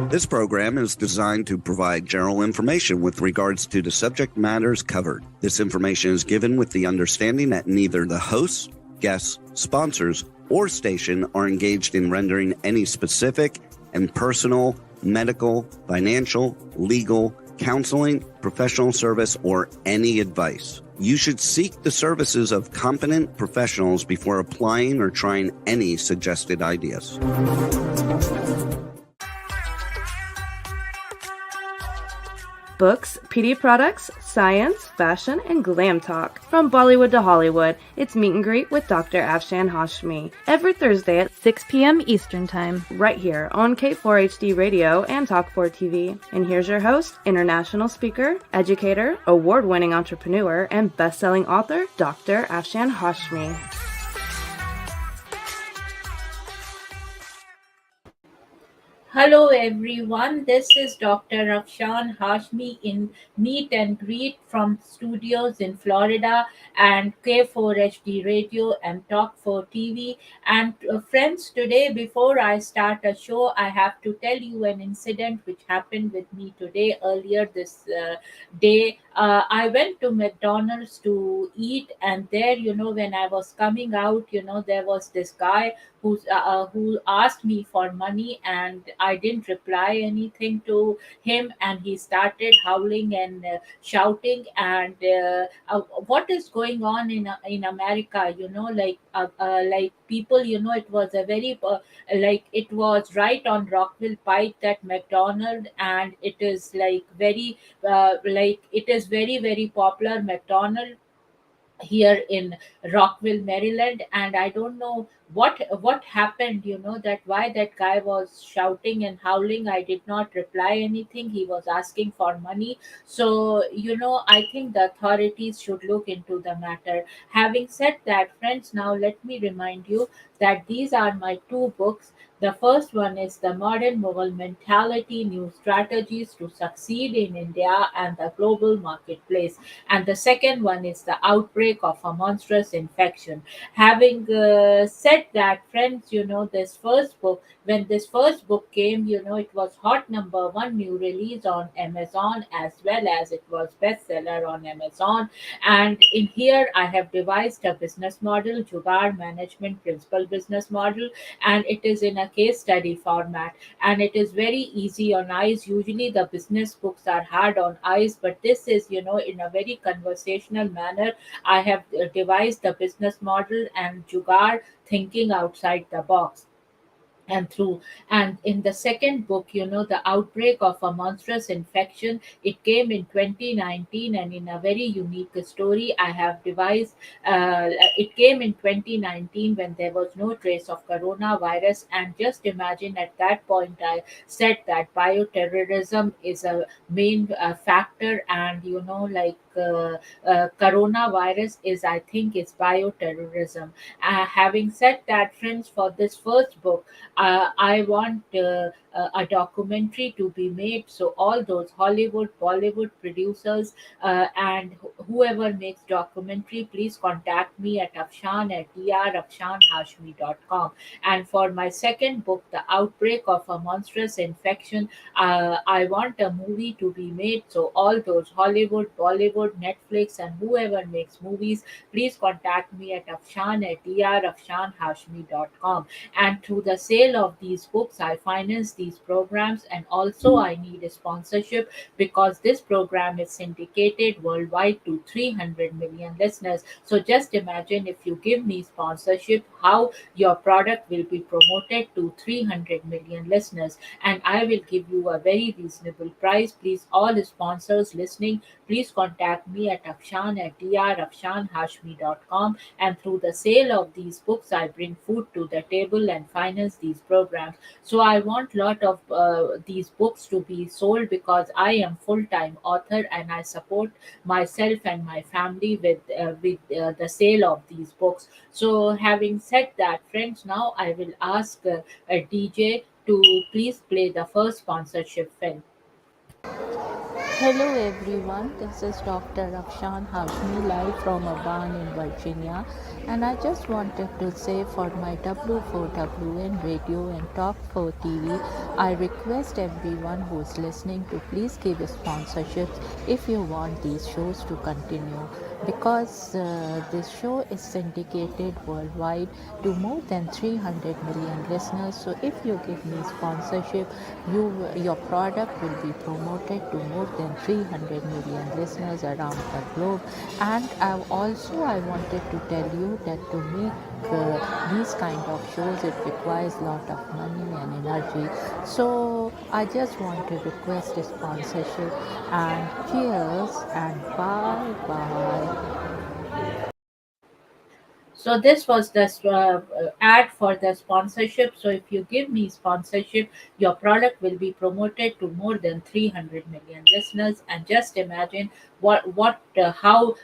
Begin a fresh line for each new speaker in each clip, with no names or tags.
This program is designed to provide general information with regards to the subject matters covered. This information is given with the understanding that neither the hosts, guests, sponsors, or station are engaged in rendering any specific and personal, medical, financial, legal, counseling, professional service, or any advice. You should seek the services of competent professionals before applying or trying any suggested ideas.
Books, PD products, science, fashion, and glam talk. From Bollywood to Hollywood, it's Meet and Greet with Dr. Afshan Hashmi. Every Thursday at
6 p.m. Eastern Time.
right here on K4HD Radio and Talk4 TV. And here's your host, international speaker, educator, award-winning entrepreneur, and best-selling author, Dr. Afshan Hashmi.
Hello everyone, this is Dr. Afshan Hashmi in Meet and Greet from studios in Florida and K4HD Radio and Talk4 TV. And friends, today before I start a show, I have to tell you an incident which happened with me today earlier this day. I went to McDonald's to eat, and there, when I was coming out, there was this guy who asked me for money, and I didn't reply anything to him, and he started howling and shouting. And what is going on in America? Like people, it was a very like it was right on Rockville Pike, that McDonald, and it is like very like it is very popular McDonald here in Rockville, Maryland. And I don't know what happened, that why that guy was shouting and howling. I did not reply anything. He was asking for money. So, I think the authorities should look into the matter. Having said that, friends, now let me remind you that these are my two books. The first one is The Modern Mughal Mentality, New Strategies to Succeed in India and the Global Marketplace. And the second one is The Outbreak of a Monstrous Infection. Having said that, friends, this first book, when this first book came, it was hot number one new release on Amazon, as well as it was bestseller on Amazon. And in here, I have devised a business model, Jugaad Management Principal Business Model, and it is in a case study format, and it is very easy on eyes. Usually the business books are hard on eyes, but this is, in a very conversational manner. I have devised the business model and Jugaad, thinking outside the box. And in the second book, The Outbreak of a Monstrous Infection, it came in 2019, and in a very unique story I have devised. It came in 2019 when there was no trace of coronavirus. And just imagine, at that point I said that bioterrorism is a main factor, and coronavirus is, I think, is bioterrorism. Having said that, friends, for this first book, I want a documentary to be made. So all those Hollywood, Bollywood producers and whoever makes documentary, please contact me at Afshan at drafshanhashmi.com. And for my second book, The Outbreak of a Monstrous Infection, I want a movie to be made. So all those Hollywood, Bollywood, Netflix, and whoever makes movies, please contact me at Afshan at drafshanhashmi.com. And through the sale of these books, I finance these programs, and also I need a sponsorship, because this program is syndicated worldwide to 300 million listeners. So just imagine, if you give me sponsorship, how your product will be promoted to 300 million listeners, and I will give you a very reasonable price. Please, all the sponsors listening, please contact me at Afshan at drafshanhashmi.com. And through the sale of these books, I bring food to the table and finance these programs. So I want lot of these books to be sold, because I am full-time author, and I support myself and my family with the sale of these books. So having said that, friends, now I will ask a DJ to please play the first sponsorship film.
Hello everyone, this is Dr. Afshan Hashmi live from a barn in Virginia, and I just wanted to say for my W4WN radio and Talk 4 TV, I request everyone who is listening to please give sponsorships if you want these shows to continue, because this show is syndicated worldwide to more than 300 million listeners. So if you give me sponsorship, your product will be promoted to more than 300 million listeners around the globe. And I wanted to tell you that to make these kind of shows, it requires a lot of money and energy. So I just want to request a sponsorship, and cheers and bye bye.
So this was the ad for the sponsorship. So if you give me sponsorship, your product will be promoted to more than 300 million listeners. And just imagine how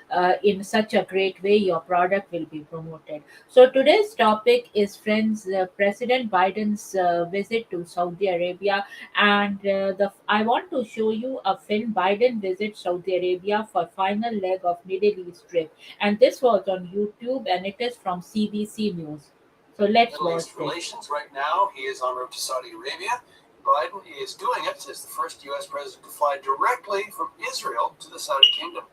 in such a great way your product will be promoted. So today's topic is, friends, President Biden's visit to Saudi Arabia, and I want to show you a film. Biden visits Saudi Arabia for final leg of Middle East trip, and this was on YouTube, and it is from CBC News. So let's
Middle
watch
East
this.
relations right now. He is en route to Saudi Arabia. Biden is doing it as the first U.S. president to fly directly from Israel to the Saudi kingdom.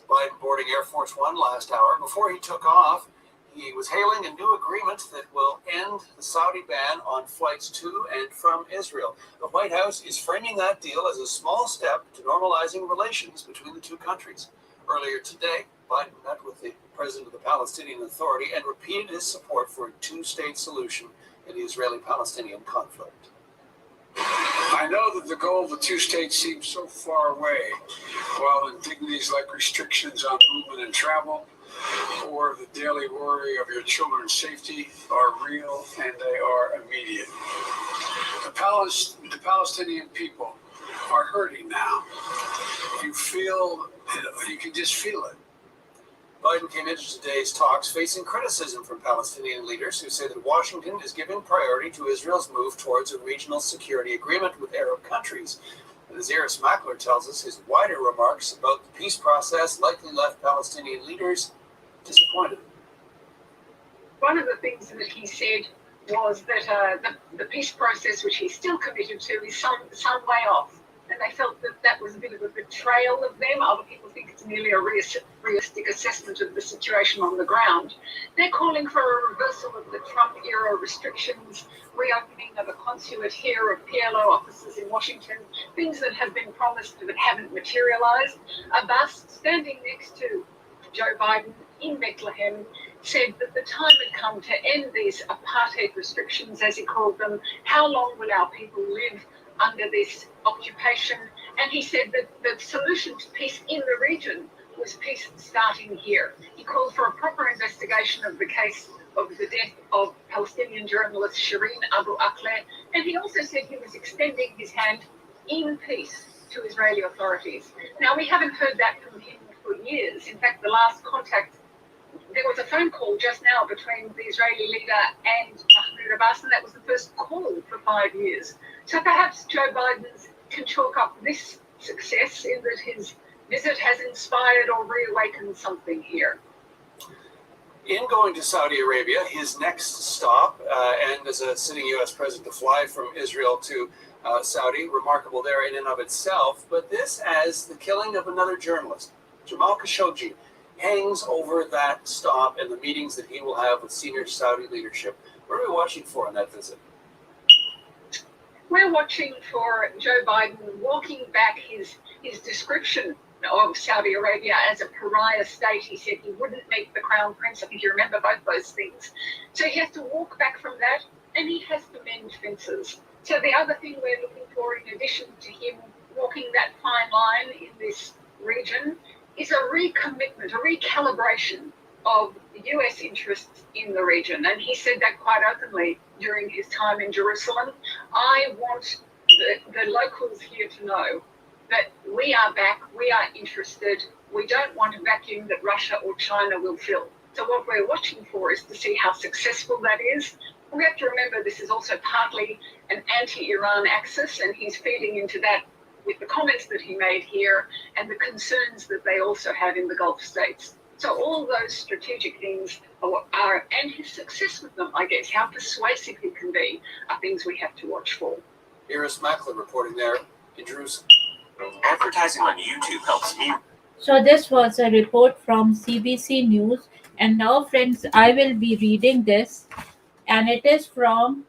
Biden boarding Air Force One last hour. Before he took off, he was hailing a new agreement that will end the Saudi ban on flights to and from Israel. The White House is framing that deal as a small step to normalizing relations between the two countries. Earlier today, Biden met with the president of the Palestinian Authority and repeated his support for a two-state solution in the Israeli-Palestinian conflict.
I know that the goal of the two states seems so far away, while indignities like restrictions on movement and travel or the daily worry of your children's safety are real and they are immediate. The Palestinian people are hurting now. You can just feel it.
Biden came into today's talks facing criticism from Palestinian leaders who say that Washington is giving priority to Israel's move towards a regional security agreement with Arab countries. And as Iris Mackler tells us, his wider remarks about the peace process likely left Palestinian leaders disappointed.
One of the things that he said was that the peace process, which he's still committed to, is some way off. And they felt that that was a bit of a betrayal of them. Other people think it's merely a realistic assessment of the situation on the ground. They're calling for a reversal of the Trump-era restrictions, reopening of a consulate here, of PLO offices in Washington, things that have been promised but haven't materialized. Abbas, standing next to Joe Biden in Bethlehem, said that the time had come to end these apartheid restrictions, as he called them. How long will our people live under this occupation? And he said that the solution to peace in the region was peace starting here. He called for a proper investigation of the case of the death of Palestinian journalist Shireen Abu Akleh, and he also said he was extending his hand in peace to Israeli authorities. Now, we haven't heard that from him for years. In fact, the last contact, there was a phone call just now between the Israeli leader and Mahmoud Abbas, and that was the first call for 5 years. So perhaps Joe Biden can chalk up this success in that his visit has inspired or reawakened something here.
In going to Saudi Arabia, his next stop, and as a sitting U.S. president to fly from Israel to Saudi, remarkable there in and of itself, but this as the killing of another journalist, Jamal Khashoggi, hangs over that stop and the meetings that he will have with senior Saudi leadership. What are we watching for in that visit?
We're watching for Joe Biden walking back his description of Saudi Arabia as a pariah state. He said he wouldn't meet the crown prince. I think you remember both those things. So he has to walk back from that, and he has to mend fences. So the other thing we're looking for, in addition to him walking that fine line in this region, is a recommitment, a recalibration of US interests in the region. And he said that quite openly during his time in Jerusalem. I want the locals here to know that we are back, we are interested, we don't want a vacuum that Russia or China will fill. So what we're watching for is to see how successful that is. We have to remember this is also partly an anti-Iran axis, and he's feeding into that with the comments that he made here and the concerns that they also have in the Gulf states. So all those strategic things are, and his success with them, I guess, how persuasive he can be, are things we have to watch for.
Iris Macklin reporting there in Jerusalem.
Advertising on YouTube helps me.
So this was a report from CBC News. And now, friends, I will be reading this, and it is from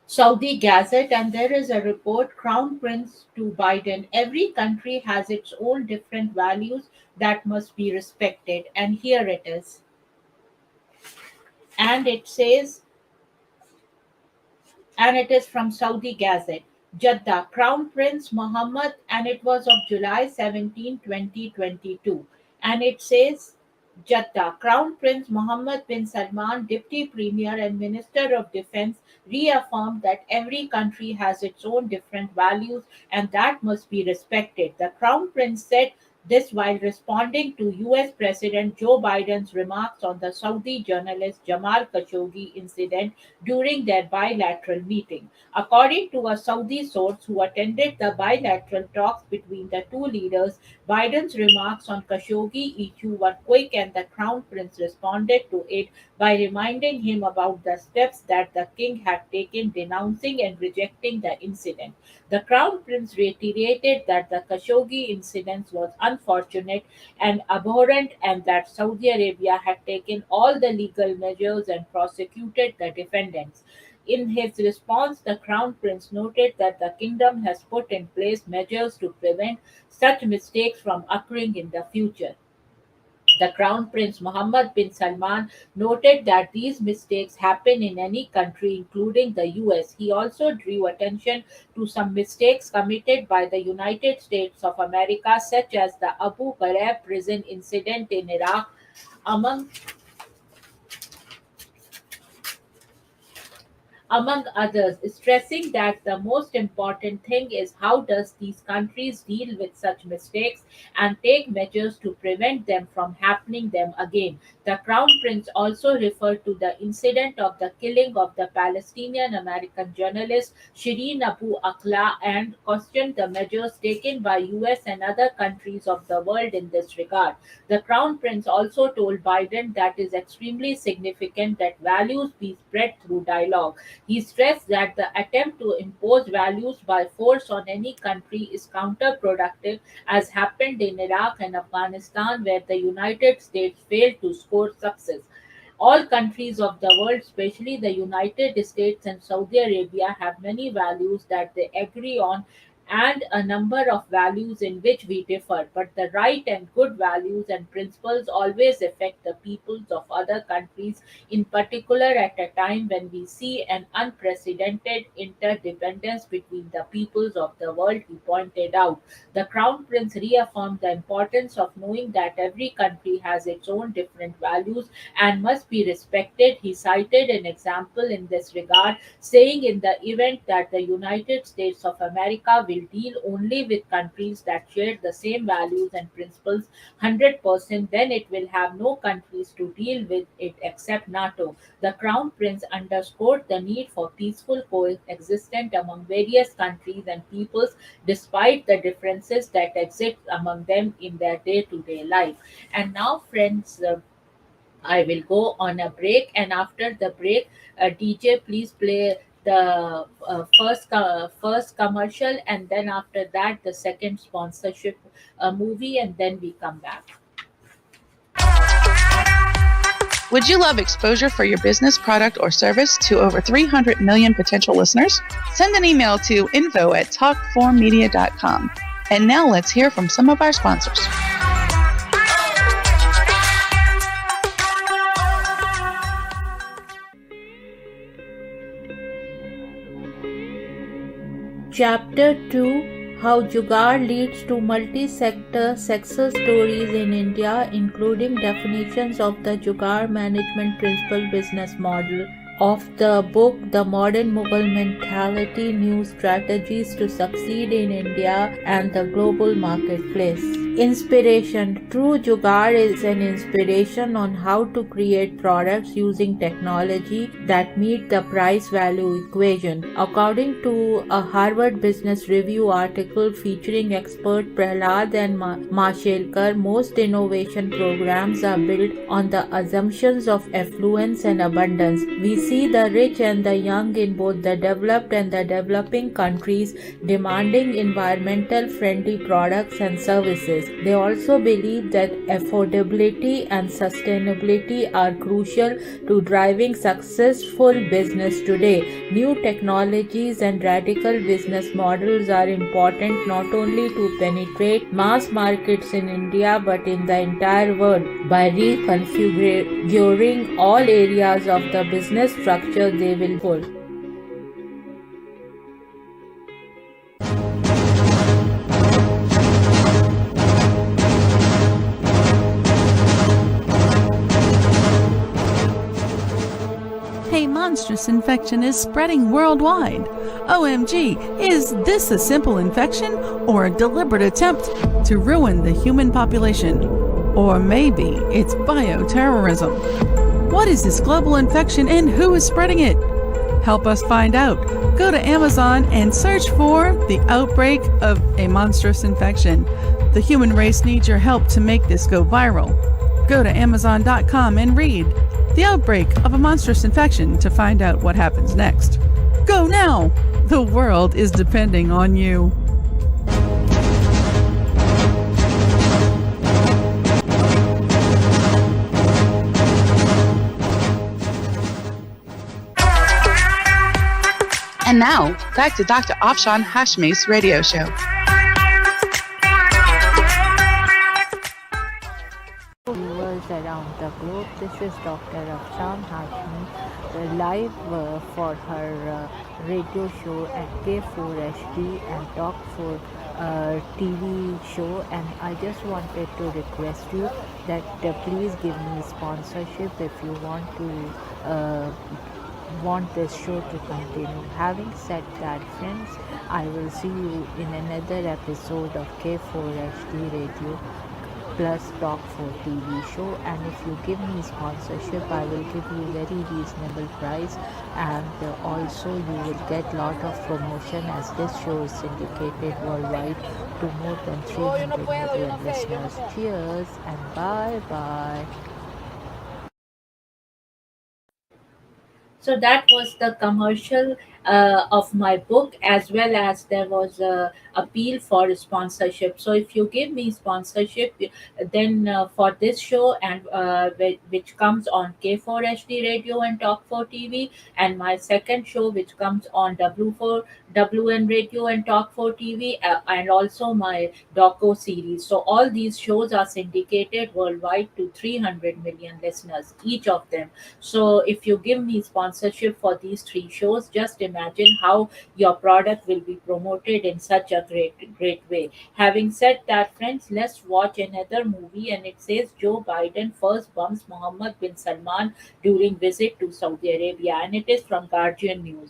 Saudi Gazette, and there is a report, Crown Prince to Biden. Every country has its own different values that must be respected. And here it is. And it says, and it is from Saudi Gazette. Jeddah, Crown Prince Mohammed, and it was of July 17, 2022. And it says, Jeddah, Crown Prince Mohammed bin Salman, Deputy Premier and Minister of Defense, reaffirmed that every country has its own different values and that must be respected. The Crown Prince said this while responding to US President Joe Biden's remarks on the Saudi journalist Jamal Khashoggi incident during their bilateral meeting. According to a Saudi source who attended the bilateral talks between the two leaders, Biden's remarks on Khashoggi issue were quick and the Crown Prince responded to it by reminding him about the steps that the king had taken denouncing and rejecting the incident. The Crown Prince reiterated that the Khashoggi incident was unfortunate and abhorrent and that Saudi Arabia had taken all the legal measures and prosecuted the defendants. In his response, the Crown Prince noted that the kingdom has put in place measures to prevent such mistakes from occurring in the future. The Crown Prince Mohammed bin Salman noted that these mistakes happen in any country, including the US. He also drew attention to some mistakes committed by the United States of America, such as the Abu Ghraib prison incident in Iraq, among others, stressing that the most important thing is how does these countries deal with such mistakes and take measures to prevent them from happening them again. The Crown Prince also referred to the incident of the killing of the Palestinian American journalist Shireen Abu Akleh and questioned the measures taken by US and other countries of the world in this regard. The Crown Prince also told Biden that it is extremely significant that values be spread through dialogue. He stressed that the attempt to impose values by force on any country is counterproductive, as happened in Iraq and Afghanistan, where the United States failed to score success. All countries of the world, especially the United States and Saudi Arabia, have many values that they agree on and a number of values in which we differ, but the right and good values and principles always affect the peoples of other countries, in particular at a time when we see an unprecedented interdependence between the peoples of the world, he pointed out. The Crown Prince reaffirmed the importance of knowing that every country has its own different values and must be respected. He cited an example in this regard, saying in the event that the United States of America will deal only with countries that share the same values and principles 100%, then it will have no countries to deal with it except NATO. The Crown Prince underscored the need for peaceful coexistence among various countries and peoples despite the differences that exist among them in their day-to-day life. And now, friends, I will go on a break, and after the break, DJ, please play the first commercial, and then after that, the second sponsorship movie, and then we come back.
Would you love exposure for your business, product, or service to over 300 million potential listeners? Send an email to info@talk4media.com. And now let's hear from some of our sponsors.
Chapter 2: How Jugaad leads to multi-sector success stories in India, including definitions of the Jugaad management principle business model of the book The Modern Mughal Mentality: New Strategies to Succeed in India and the Global Marketplace. Inspiration. True Jugaad is an inspiration on how to create products using technology that meet the price value equation. According to a Harvard Business Review article featuring expert Prahlad and Mashelkar, most innovation programs are built on the assumptions of affluence and abundance. We see the rich and the young in both the developed and the developing countries demanding environmental friendly products and services. They also believe that affordability and sustainability are crucial to driving successful business today. New technologies and radical business models are important not only to penetrate mass markets in India but in the entire world. By reconfiguring all areas of the business structure, they will pull.
A monstrous infection is spreading worldwide. OMG, is this a simple infection or a deliberate attempt to ruin the human population? Or maybe it's bioterrorism. What is this global infection and who is spreading it? Help us find out. Go to Amazon and search for The Outbreak of a Monstrous Infection. The human race needs your help to make this go viral. Go to Amazon.com and read The Outbreak of a Monstrous Infection to find out what happens next. Go now! The world is depending on you.
And now, back to Dr. Afshan Hashmi's radio show.
Viewers around the globe, this is Dr. Afshan Hashmi live for her radio show at K4HD and Talk 4 TV show, and I just wanted to request you that please give me sponsorship if you want this show to continue. Having said that, friends, I will see you in another episode of K4HD Radio plus Talk 4 TV show, and if you give me sponsorship, I will give you very reasonable price, and also you will get lot of promotion as this show is syndicated worldwide to more than 300 million listeners. Cheers and bye bye.
So that was the commercial of my book, as well as there was a appeal for sponsorship. So if you give me sponsorship, then for this show and which comes on K4HD Radio and Talk 4 TV, and my second show which comes on WN Radio and Talk 4 TV, and also my doco series. So all these shows are syndicated worldwide to 300 million listeners, each of them. So if you give me sponsorship for these three shows, just imagine how your product will be promoted in such a great way. Having said that, friends, let's watch another movie, and it says Joe Biden first bumps Mohammed bin Salman during visit to Saudi Arabia, and it is from Guardian News.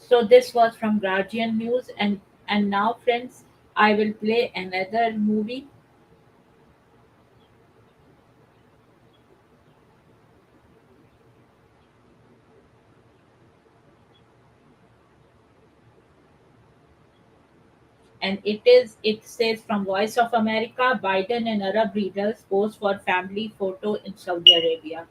So this was from Guardian News, and now, friends, I will play another movie, and it says from Voice of America: Biden and Arab leaders pose for family photo in Saudi Arabia.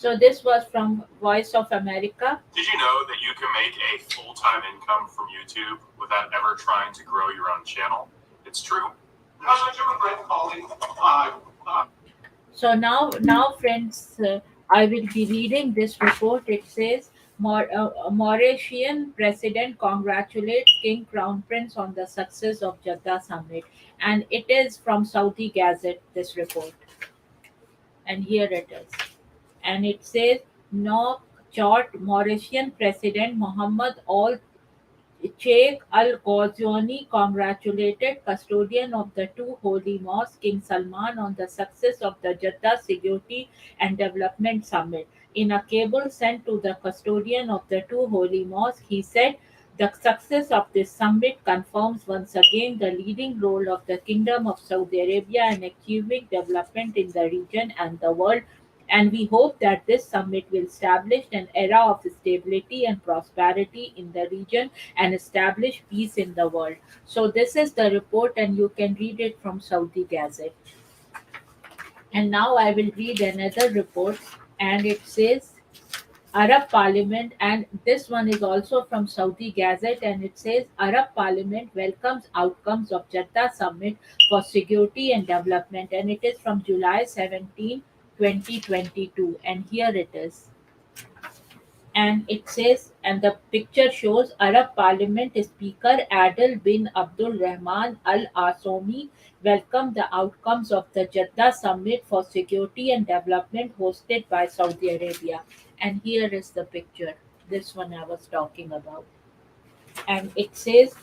So this was from Voice of America.
Did you know that you can make a full-time income from YouTube without ever trying to grow your own channel? It's true.
So now, friends, I will be reading this report. It says Mauritian president congratulates King Crown Prince on the success of Jeddah summit, and it is from Saudi Gazette. This report, and here it is, and it says no chart Mauritian President Mohammed Al Sheikh Al Ghazouani congratulated custodian of the two holy mosques, King Salman, on the success of the Jeddah Security and Development Summit. In a cable sent to the custodian of the two holy mosques, he said, the success of this summit confirms once again the leading role of the Kingdom of Saudi Arabia in achieving development in the region and the world, and we hope that this summit will establish an era of stability and prosperity in the region and establish peace in the world. So this is the report, and you can read it from Saudi Gazette. And now I will read another report, and it says Arab Parliament, and this one is also from Saudi Gazette, and it says Arab Parliament welcomes outcomes of Jeddah Summit for Security and Development, and it is from July 17, 2022, and here it is. And it says, and the picture shows Arab Parliament Speaker Adil bin Abdul Rahman Al Asomi welcomed the outcomes of the Jeddah Summit for Security and Development hosted by Saudi Arabia. And here is the picture, this one I was talking about. And it says,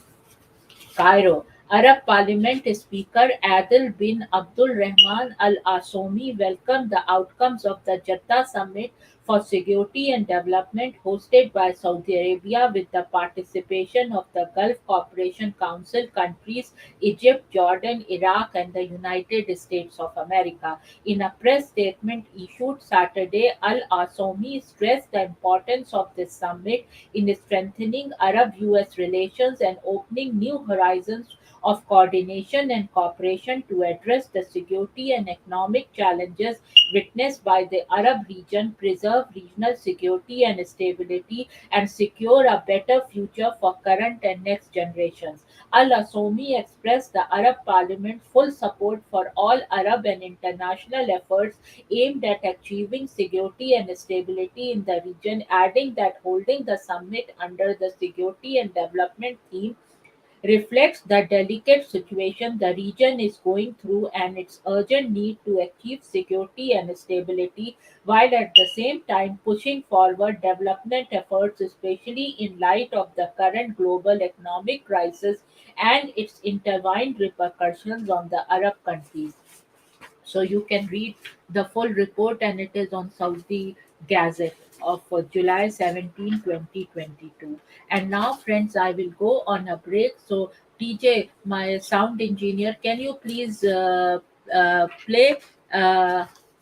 Cairo, Arab Parliament Speaker Adil bin Abdul Rahman Al Asomi welcomed the outcomes of the Jeddah Summit for Security and Development hosted by Saudi Arabia with the participation of the Gulf Cooperation Council countries Egypt, Jordan, Iraq, and the United States of America. In a press statement issued Saturday, Al Asomi stressed the importance of this summit in strengthening Arab-US relations and opening new horizons of coordination and cooperation to address the security and economic challenges witnessed by the Arab region, preserve regional security and stability, and secure a better future for current and next generations. Al-Asomi expressed the Arab Parliament's full support for all Arab and international efforts aimed at achieving security and stability in the region, adding that holding the summit under the security and development theme reflects the delicate situation the region is going through and its urgent need to achieve security and stability, while at the same time pushing forward development efforts, especially in light of the current global economic crisis and its intertwined repercussions on the Arab countries. So you can read the full report, and it is on Saudi Gazette of July 17, 2022. And now, friends, I will go on a break. So, TJ, my sound engineer, can you please play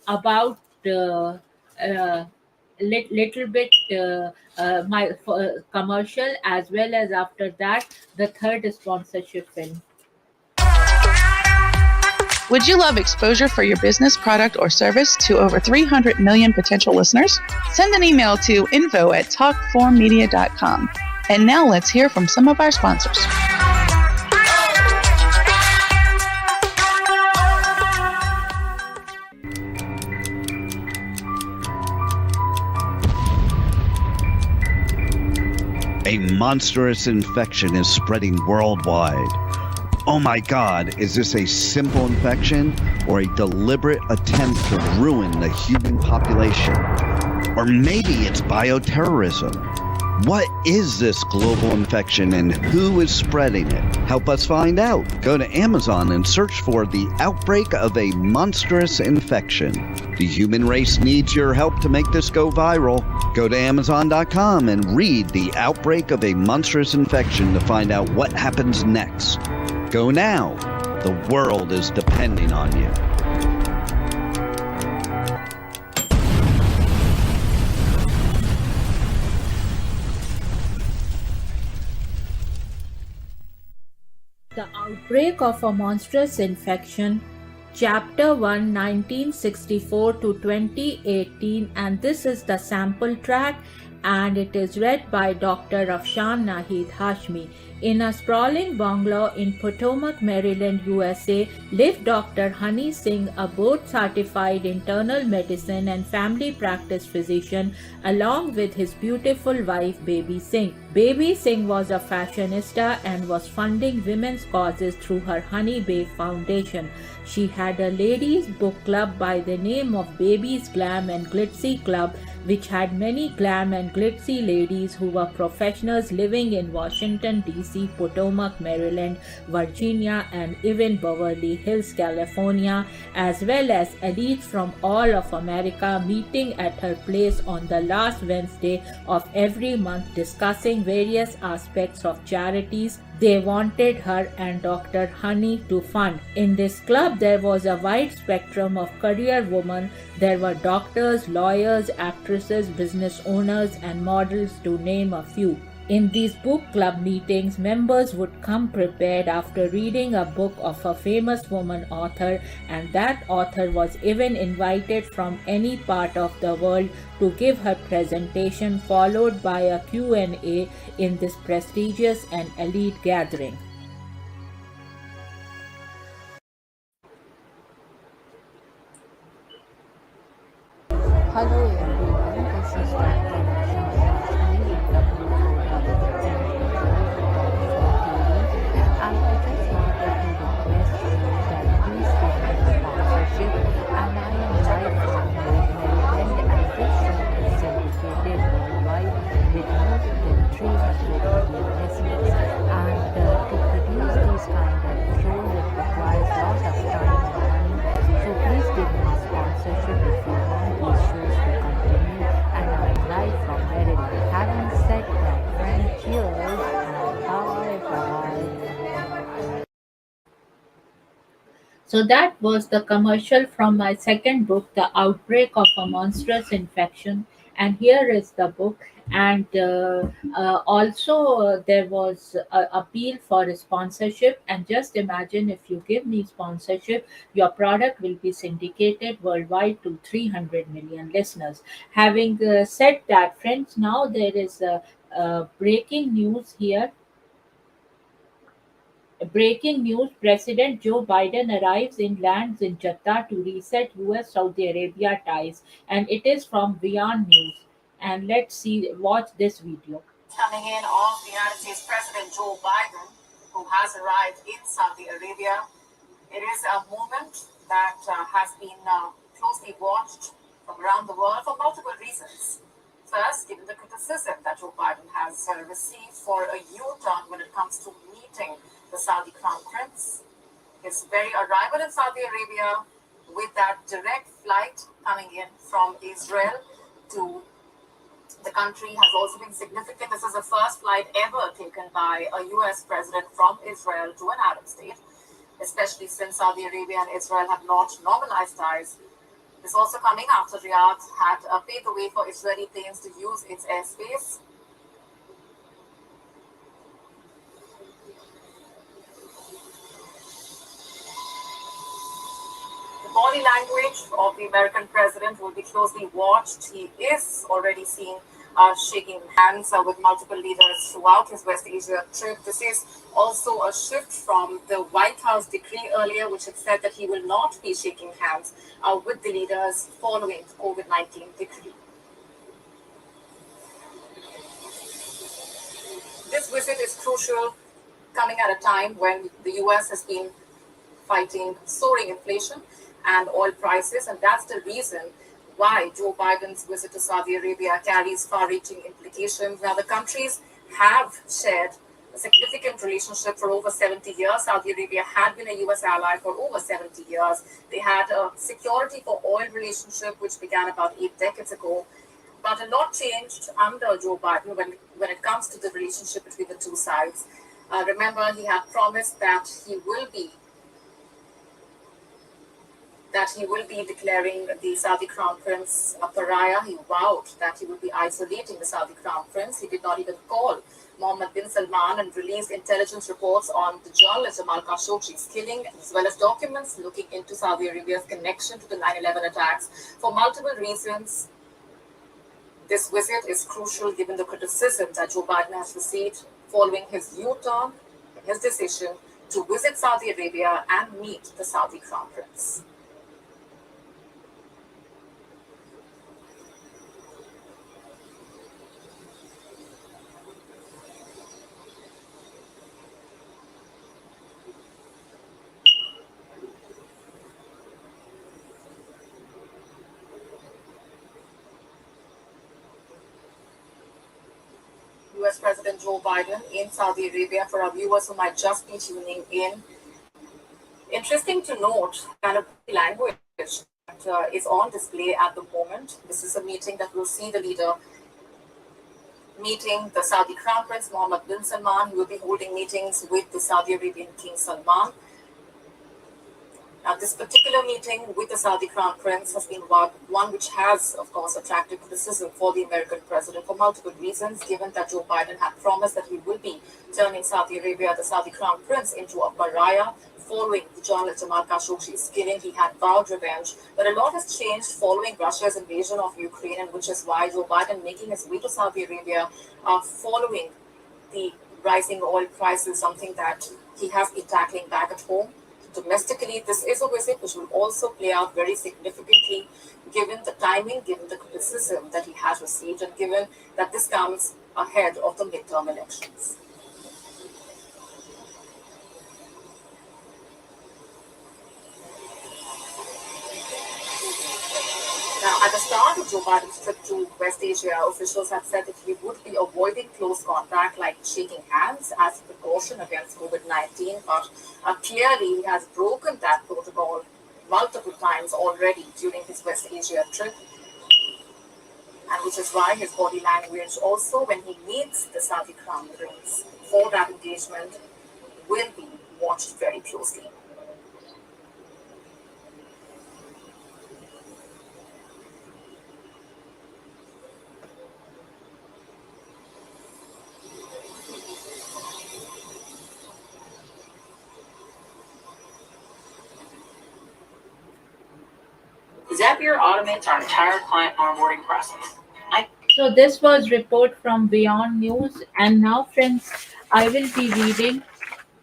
about little bit my commercial, as well as after that the third sponsorship film.
Would you love exposure for your business, product, or service to over 300 million potential listeners? Send an email to info@talk4media.com. And now let's hear from some of our sponsors.
A monstrous infection is spreading worldwide. Oh my God, is this a simple infection or a deliberate attempt to ruin the human population? Or maybe it's bioterrorism. What is this global infection and who is spreading it? Help us find out. Go to Amazon and search for the outbreak of a monstrous infection. The human race needs your help to make this go viral. Go to Amazon.com and read The Outbreak of a Monstrous Infection to find out what happens next. Go now. The world is depending on you.
The outbreak of a monstrous infection Chapter 1, 1964 to 2018, and this is the sample track, and it is read by Dr. Afshan Hashmi. In a sprawling bungalow in Potomac, Maryland, USA, lived Dr. Honey Singh, a board-certified internal medicine and family practice physician, along with his beautiful wife, Baby Singh. Baby Singh was a fashionista and was funding women's causes through her Honey Bay Foundation. She had a ladies' book club by the name of Baby's Glam and Glitzy Club, which had many glam and glitzy ladies who were professionals living in Washington, D.C., Potomac, Maryland, Virginia, and even Beverly Hills, California, as well as elites from all of America meeting at her place on the last Wednesday of every month, discussing various aspects of charities they wanted her and Dr. Honey to fund. In this club, there was a wide spectrum of career women. There were doctors, lawyers, actresses, business owners, and models, to name a few. In these book club meetings, members would come prepared after reading a book of a famous woman author, and that author was even invited from any part of the world to give her presentation, followed by a Q&A in this prestigious and elite gathering.
Hello everyone, this is Dr. Afshan Hashmi in and I just wanted to request you that please give me sponsorship, and I am live from Maryland, and this show is syndicated worldwide with more than 300 million listeners, and to produce these kind of shows it requires lots of time and money, so please give me sponsorship if you want these shows to continue, and I'm live from Maryland. Having said that, friend, cheers and bye.
So that was the commercial from my second book, The Outbreak of a Monstrous Infection. And here is the book. And also there was an appeal for a sponsorship. And just imagine, if you give me sponsorship, your product will be syndicated worldwide to 300 million listeners. Having said that, friends, now there is a breaking news here. Breaking news: President Joe Biden lands in Jeddah to reset US Saudi Arabia ties. And it is from Beyond News. And watch this video.
Coming in of the United States President Joe Biden, who has arrived in Saudi Arabia. It is a moment that has been closely watched from around the world for multiple reasons. First, given the criticism that Joe Biden has received for a U-turn when it comes to meeting the Saudi Crown Prince. His very arrival in Saudi Arabia with that direct flight coming in from Israel to the country has also been significant. This is the first flight ever taken by a US president from Israel to an Arab state, especially since Saudi Arabia and Israel have not normalized ties. This also coming after Riyadh had paved the way for Israeli planes to use its airspace. The body language of the American president will be closely watched. He is already seen shaking hands with multiple leaders throughout his West Asia trip. This is also a shift from the White House decree earlier, which had said that he will not be shaking hands with the leaders following the COVID-19 decree. This visit is crucial, coming at a time when the US has been fighting soaring inflation and oil prices, and that's the reason why Joe Biden's visit to Saudi Arabia carries far-reaching implications. Now, the countries have shared a significant relationship for over 70 years. Saudi Arabia had been a US ally for over 70 years. They had a security for oil relationship, which began about 8 decades ago. But a lot changed under Joe Biden when it comes to the relationship between the two sides. Remember, he had promised that he will be that he will be declaring the Saudi Crown Prince a pariah. He vowed that he would be isolating the Saudi Crown Prince. He did not even call Mohammed bin Salman and released intelligence reports on the journalist Jamal Khashoggi's killing, as well as documents looking into Saudi Arabia's connection to the 9/11 attacks. For multiple reasons, this visit is crucial given the criticism that Joe Biden has received following his U-turn in his decision to visit Saudi Arabia and meet the Saudi Crown Prince. US President Joe Biden in Saudi Arabia. For our viewers who might just be tuning in, interesting to note kind of language that is on display at the moment. This is a meeting that will see the leader meeting the Saudi Crown Prince Mohammed bin Salman. He will be holding meetings with the Saudi Arabian King Salman. Now, this particular meeting with the Saudi Crown Prince has been one which has, of course, attracted criticism for the American president for multiple reasons, given that Joe Biden had promised that he will be turning Saudi Arabia, the Saudi Crown Prince, into a pariah. Following the journalist Jamal Khashoggi's killing, he had vowed revenge. But a lot has changed following Russia's invasion of Ukraine, and which is why Joe Biden making his way to Saudi Arabia following the rising oil prices, something that he has been tackling back at home. Domestically, this is a visit which will also play out very significantly given the timing, given the criticism that he has received, and given that this comes ahead of the midterm elections. Now, at the start of Joe Biden's trip to West Asia, officials had said that he would be avoiding close contact like shaking hands as a precaution against COVID-19, but clearly he has broken that protocol multiple times already during his West Asia trip, and which is why his body language also when he meets the Saudi Crown Prince for that engagement will be watched very closely. Zapier automates our entire client onboarding process.
So this was report from Beyond News, and now, friends, I will be reading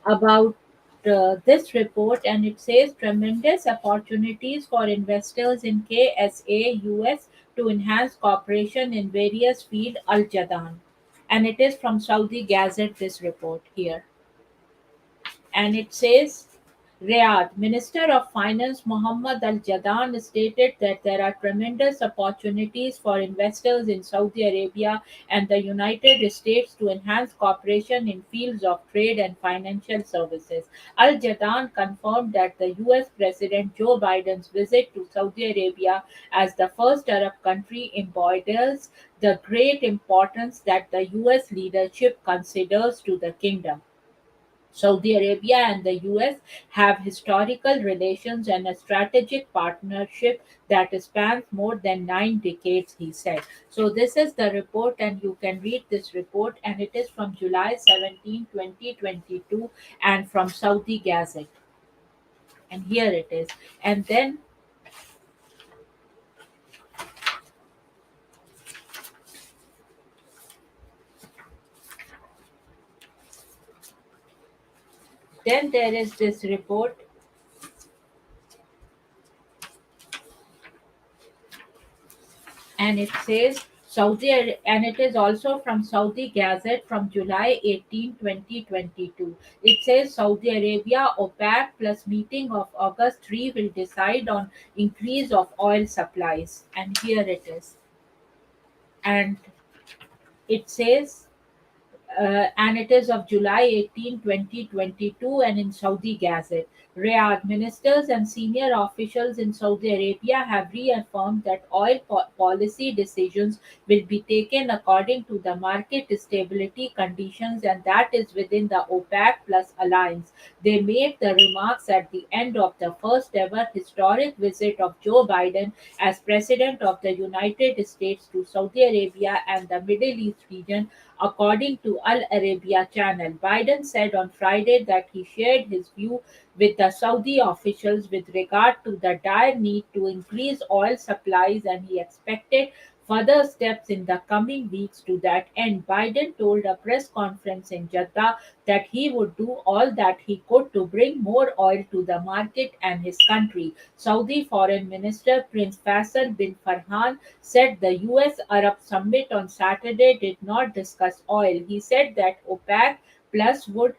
about this report, and it says tremendous opportunities for investors in KSA US to enhance cooperation in various fields. Al Jadan, and it is from Saudi Gazette. This report here, and it says Riyadh Minister of Finance Mohammed Al Jadan stated that there are tremendous opportunities for investors in Saudi Arabia and the United States to enhance cooperation in fields of trade and financial services. Al Jadan confirmed that the US President Joe Biden's visit to Saudi Arabia as the first Arab country embodies the great importance that the US leadership considers to the kingdom. Saudi Arabia and the US have historical relations and a strategic partnership that spans more than 9 decades, he said. So, this is the report, and you can read this report, and it is from July 17, 2022, and from Saudi Gazette. And here it is. And then there is this report, and it says and it is also from Saudi Gazette from July 18, 2022. It says Saudi Arabia OPEC plus meeting of August 3 will decide on increase of oil supplies. And here it is. And it says and it is of July 18, 2022, and in Saudi Gazette. Riyadh ministers and senior officials in Saudi Arabia have reaffirmed that oil policy decisions will be taken according to the market stability conditions, and that is within the OPEC Plus alliance. They made the remarks at the end of the first ever historic visit of Joe Biden as President of the United States to Saudi Arabia and the Middle East region. According to Al Arabia Channel, Biden said on Friday that he shared his view with the Saudi officials with regard to the dire need to increase oil supplies, and he expected further steps in the coming weeks to that end. Biden told a press conference in Jeddah that he would do all that he could to bring more oil to the market and his country. Saudi Foreign Minister Prince Faisal bin Farhan said the US Arab summit on Saturday did not discuss oil. He said that OPEC Plus would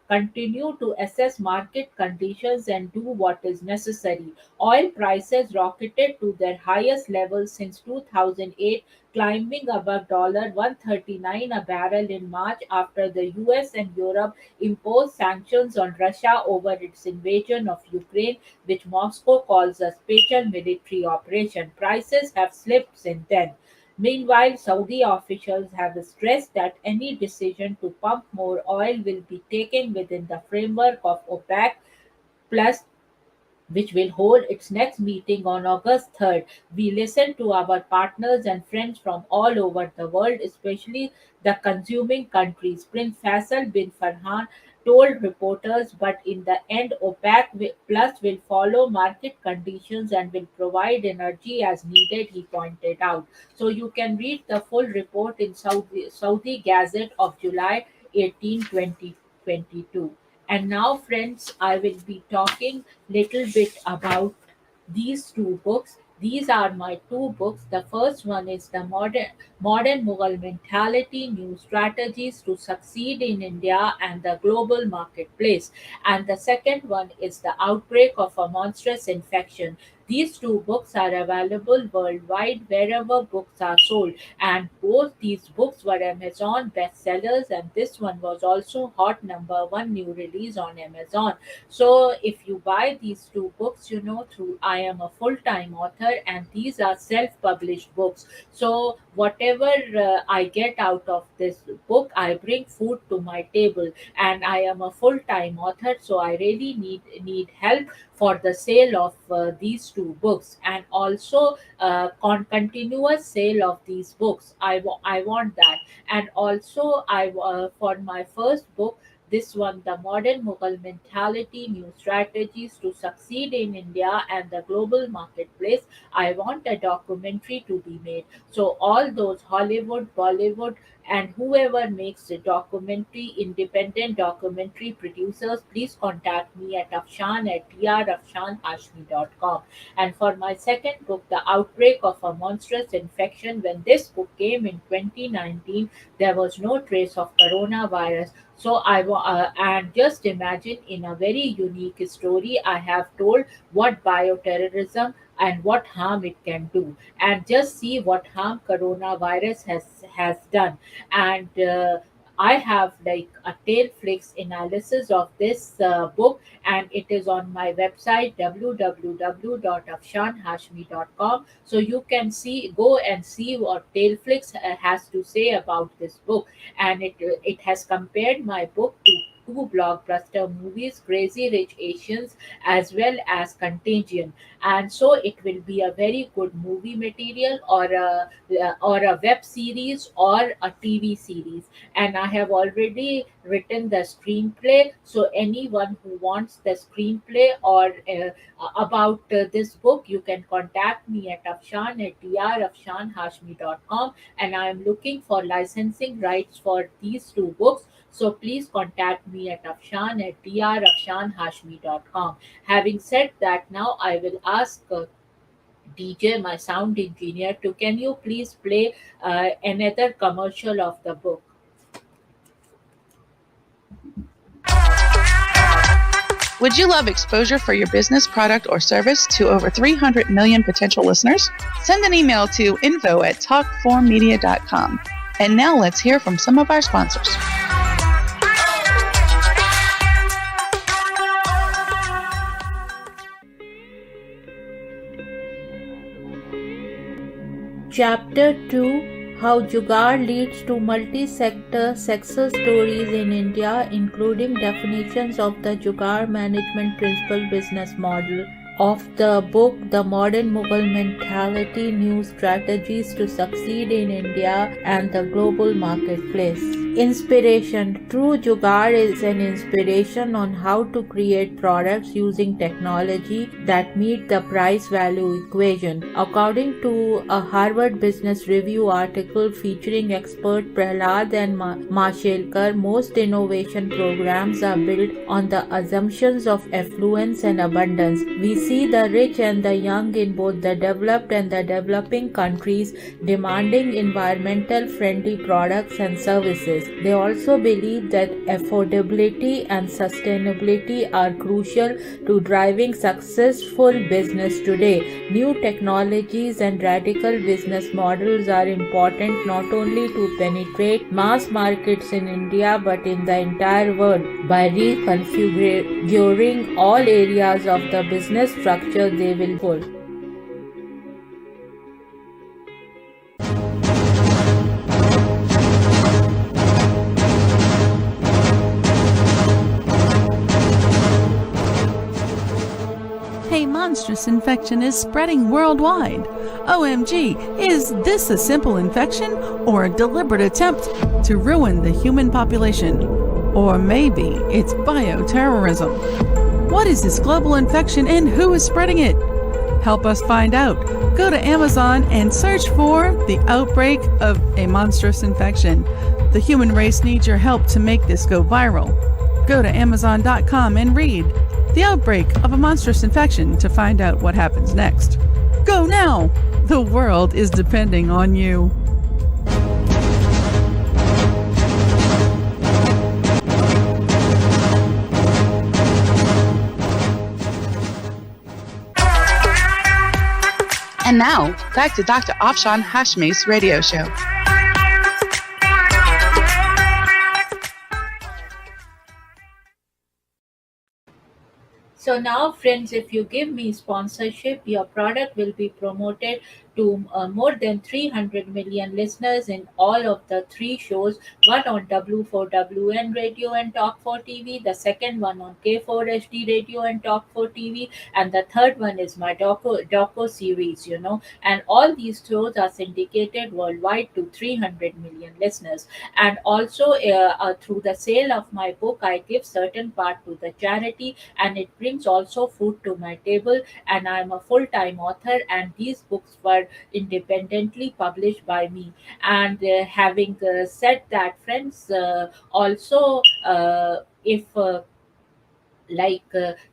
continue to assess market conditions and do what is necessary. Oil prices rocketed to their highest level since 2008, climbing above $139 a barrel in March after the US and Europe imposed sanctions on Russia over its invasion of Ukraine, which Moscow calls a special military operation. Prices have slipped since then. Meanwhile, Saudi officials have stressed that any decision to pump more oil will be taken within the framework of OPEC Plus, which will hold its next meeting on August 3rd. We listen to our partners and friends from all over the world, especially the consuming countries. Prince Faisal bin Farhan told reporters, but in the end, Plus will follow market conditions and will provide energy as needed, he pointed out. So you can read the full report in Saudi Gazette of July 18, 2022. And now, friends, I will be talking little bit about these two books. These are my two books. The first one is the modern Mughal mentality, new strategies to succeed in India and the global marketplace. And the second one is the outbreak of a monstrous infection. These two books are available worldwide wherever books are sold, and both these books were Amazon bestsellers, and this one was also hot number one new release on Amazon. So if you buy these two books, through I am a full-time author, and these are self-published books. So whatever I get out of this book, I bring food to my table, and I am a full-time author, so I really need help for the sale of these two books, and also continuous sale of these books. I want that. And also for my first book, this one, The Modern Mughal Mentality, New Strategies to Succeed in India and the Global Marketplace, I want a documentary to be made. So all those Hollywood, Bollywood, and whoever makes the documentary, independent documentary producers, please contact me at Afshan at drafshanhashmi.com. And for my second book, The Outbreak of a Monstrous Infection, when this book came in 2019, there was no trace of coronavirus. So and just imagine, in a very unique story, I have told what bioterrorism and what harm it can do, and just see what harm coronavirus has done. And I have like a tail flicks analysis of this book, and it is on my website www.afshanhashmi.com. So you can go and see what Tailflix has to say about this book, and it has compared my book to two blockbuster movies, Crazy Rich Asians as well as Contagion. And so it will be a very good movie material, or a web series, or a TV series. And I have already written the screenplay. So anyone who wants the screenplay or about this book, you can contact me at Afshan at drafshanhashmi.com, and I am looking for licensing rights for these two books. So please contact me at Afshan at drafshanhashmi.com. Having said that, now I will ask DJ, my sound engineer, can you please play another commercial of the book?
Would you love exposure for your business, product, or service to over 300 million potential listeners? Send an email to info@talk4media.com. And now let's hear from some of our sponsors.
Chapter 2: How Jugaad leads to multi-sector success stories in India, including definitions of the Jugaad management principle business model. Of the book The Modern Mughal Mentality, New Strategies to Succeed in India and the Global Marketplace. Inspiration. True Jugaad is an inspiration on how to create products using technology that meet the price-value equation. According to a Harvard Business Review article featuring expert Prahlad and Mashelkar, most innovation programs are built on the assumptions of affluence and abundance. We see the rich and the young in both the developed and the developing countries demanding environmental friendly products and services. They also believe that affordability and sustainability are crucial to driving successful business today. New technologies and radical business models are important not only to penetrate mass markets in India but in the entire world. By reconfiguring all areas of the business structure, they will pull.
A monstrous infection is spreading worldwide. OMG, is this a simple infection or a deliberate attempt to ruin the human population? Or maybe it's bioterrorism. What is this global infection and who is spreading it? Help us find out. Go to Amazon and search for The Outbreak of a Monstrous Infection. The human race needs your help to make this go viral. Go to Amazon.com and read The Outbreak of a Monstrous Infection to find out what happens next. Go now! The world is depending on you.
And now, back to Dr. Afshan Hashmi's radio show.
So now, friends, if you give me sponsorship, your product will be promoted to more than 300 million listeners in all of the three shows, one on W4WN Radio and Talk4 TV, the second one on K4HD Radio and Talk4 TV, and the third one is my doco series, and all these shows are syndicated worldwide to 300 million listeners. And also through the sale of my book, I give certain part to the charity, and it brings also food to my table, and I'm a full-time author, and these books were independently published by me. And having said that, friends, also if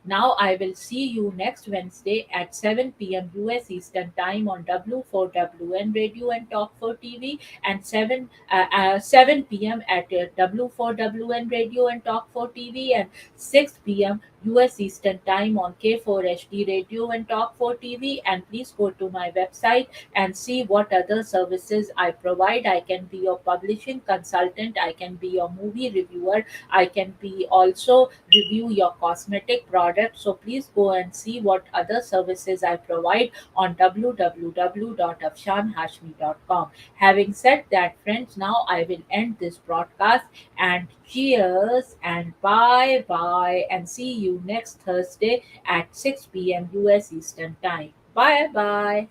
now I will see you next Wednesday at 7 p.m. US Eastern Time on W4WN Radio and Talk4 TV, and 7 p.m. at W4WN Radio and Talk4 TV, and 6 p.m. US Eastern Time on K4HD Radio and Talk4 TV. And please go to my website and see what other services I provide. I can be your publishing consultant, I can be your movie reviewer, I can be also review your cosmetic products. So please go and see what other services I provide on www.afshanhashmi.com. Having said that, friends, now I will end this broadcast, and cheers and bye bye, and see you next Thursday at 6 p.m. US Eastern Time. Bye bye.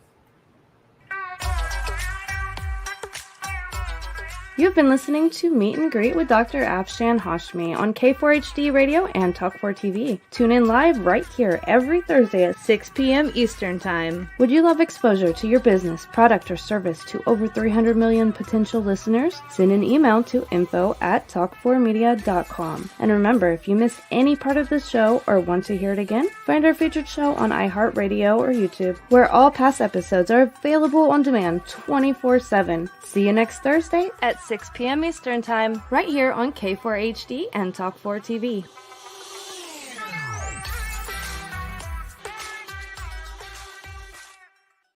You've been listening to Meet and Greet with Dr. Afshan Hashmi on K4HD Radio and Talk4 TV. Tune in live right here every Thursday at 6 p.m. Eastern Time. Would you love exposure to your business, product, or service to over 300 million potential listeners? Send an email to info@talk4media.com. And remember, if you missed any part of this show or want to hear it again, find our featured show on iHeartRadio or YouTube, where all past episodes are available on demand 24/7. See you next Thursday at 6 p.m. Eastern Time, right here on K4HD and Talk4 TV.